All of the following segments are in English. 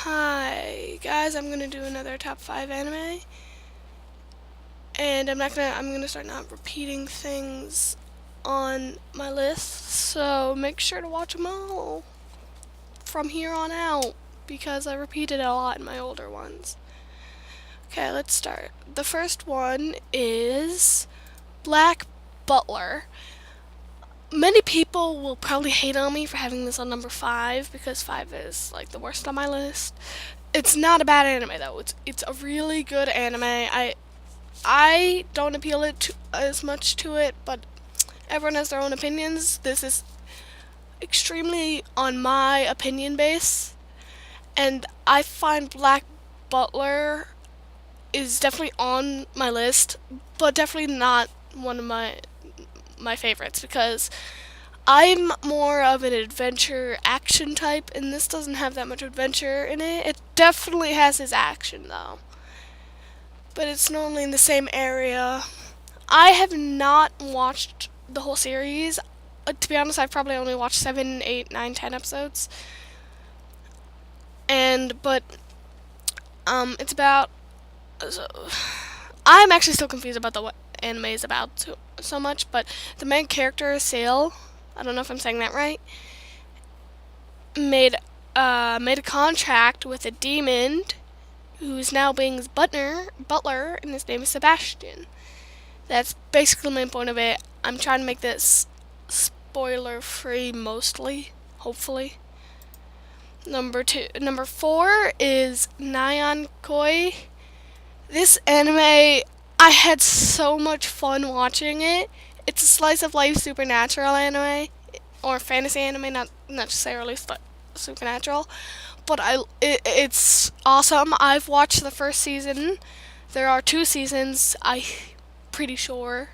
Hi guys, I'm gonna do another top 5 anime, and I'm gonna start not repeating things on my list, so make sure to watch them all from here on out because I repeated a lot in my older ones. Okay, let's start. The first one is Black Butler. Many people will probably hate on me for having this on number 5 because 5 is like the worst on my list. It's not a bad anime though. It's a really good anime. I don't appeal as much to it, but everyone has their own opinions. This is extremely on my opinion base, and I find Black Butler is definitely on my list, but definitely not one of my favorites because I'm more of an adventure action type, and this doesn't have that much adventure in it. It definitely has its action though, but it's normally in the same area. I have not watched the whole series. To be honest, I've probably only watched 7, 8, 9, 10 episodes. But it's about. So, I'm actually still confused about what anime is about so much, but the main character, Sale, I don't know if I'm saying that right, made made a contract with a demon who's now being his butler, and his name is Sebastian. That's basically the main point of it. I'm trying to make this spoiler free mostly, hopefully. Number 4 is Nyan Koi. This anime, I had so much fun watching it. It's a slice of life supernatural anime or fantasy anime, not necessarily supernatural, but it's awesome. I've watched the first season. There are 2 seasons. I'm pretty sure.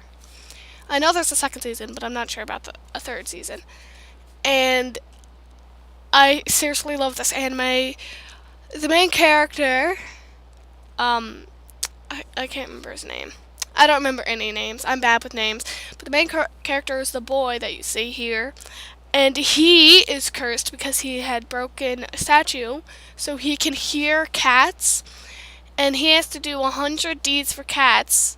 I know there's a second season, but I'm not sure about a third season. And I seriously love this anime. The main character, I can't remember his name. I don't remember any names. I'm bad with names. But the main character is the boy that you see here. And he is cursed because he had broken a statue, so he can hear cats. And he has to do 100 deeds for cats,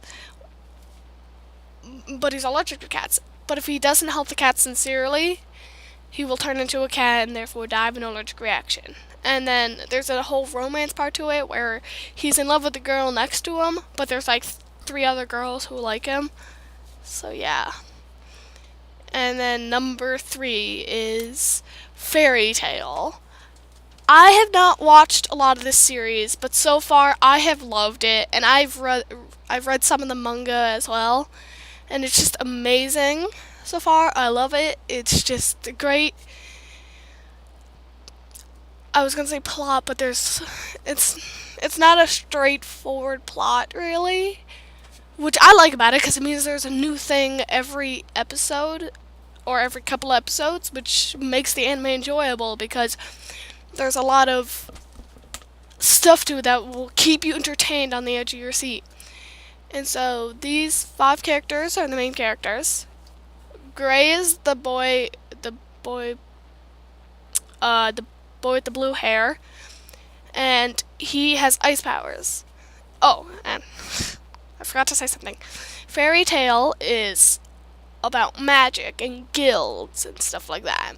but he's allergic to cats. But if he doesn't help the cat sincerely, he will turn into a cat and therefore die of an allergic reaction. And then there's a whole romance part to it where he's in love with the girl next to him, but there's like 3 other girls who like him. So yeah. And then number 3 is Fairy Tail. I have not watched a lot of this series, but so far I have loved it, and I've read some of the manga as well, and it's just amazing so far. I love it. It's just great. I was gonna say plot, but it's not a straightforward plot really, which I like about it because it means there's a new thing every episode or every couple episodes, which makes the anime enjoyable because there's a lot of stuff to it that will keep you entertained on the edge of your seat. And so these 5 characters are the main characters. Gray is boy, the boy with the blue hair, and he has ice powers. Oh, and I forgot to say something. Fairy Tail is about magic and guilds and stuff like that.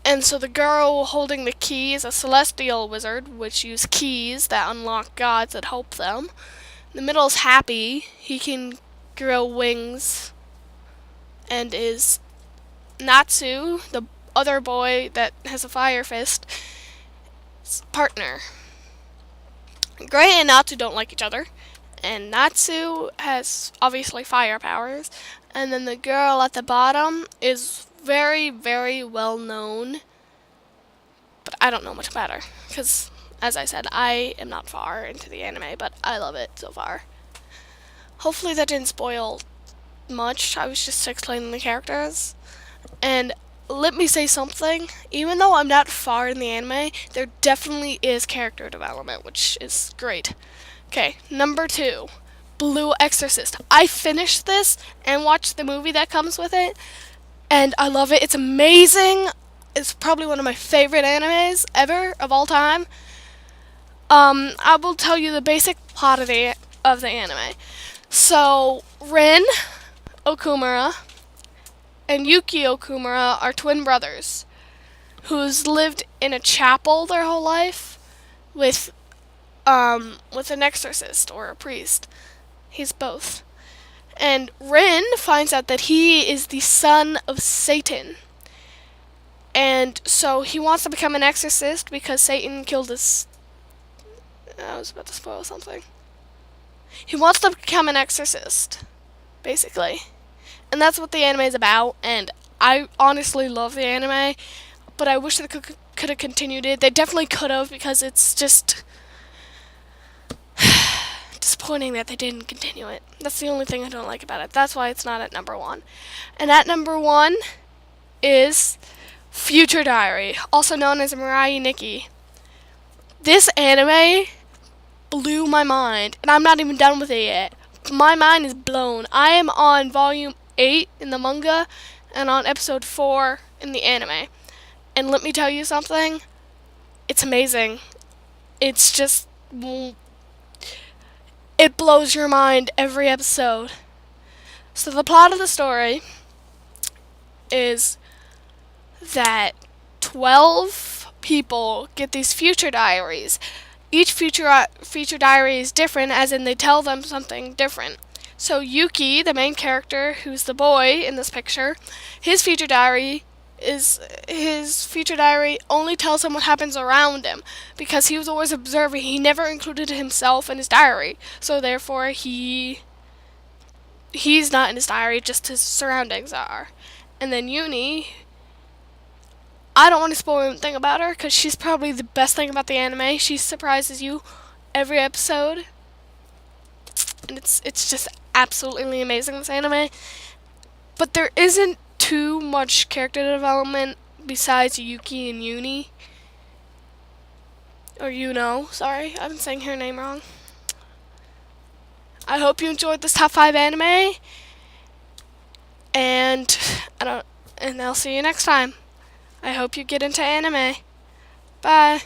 And so the girl holding the key is a celestial wizard, which use keys that unlock gods that help them. The middle is Happy. He can grow wings and is Natsu, the other boy that has a fire fist, partner. Gray and Natsu don't like each other, and Natsu has obviously fire powers, and then the girl at the bottom is very, very well known, but I don't know much about her, because, as I said, I am not far into the anime, but I love it so far. Hopefully that didn't spoil much. I was just explaining the characters, and let me say something. Even though I'm not far in the anime, there definitely is character development, which is great. Okay, number 2, Blue Exorcist. I finished this and watched the movie that comes with it, and I love it. It's amazing. It's probably one of my favorite animes ever of all time. I will tell you the basic plot of the anime. So Rin Okumura and Yuki Okumura are twin brothers who's lived in a chapel their whole life with an exorcist or a priest. He's both. And Rin finds out that he is the son of Satan. And so he wants to become an exorcist because Satan killed his... I was about to spoil something. He wants to become an exorcist, basically. And that's what the anime is about. And I honestly love the anime, but I wish they could have continued it. They definitely could have, because it's just disappointing that they didn't continue it. That's the only thing I don't like about it. That's why it's not at number 1. And at number 1 is Future Diary, also known as Mirai Nikki. This anime blew my mind, and I'm not even done with it yet. My mind is blown. I am on volume 8 in the manga and on episode 4 in the anime. And let me tell you something, it's amazing. It's just, it blows your mind every episode. So the plot of the story is that 12 people get these future diaries. Each future diary is different, as in they tell them something different. So Yuki, the main character, who's the boy in this picture, his future diary only tells him what happens around him, because he was always observing. He never included himself in his diary, so therefore he's not in his diary, just his surroundings are. And then Uni, I don't want to spoil anything about her, because she's probably the best thing about the anime. She surprises you every episode, and it's just absolutely amazing, this anime. But there isn't too much character development besides Yuki and Uni. Or Yuno, sorry, I've been saying her name wrong. I hope you enjoyed this top 5 anime, and I'll see you next time. I hope you get into anime. Bye.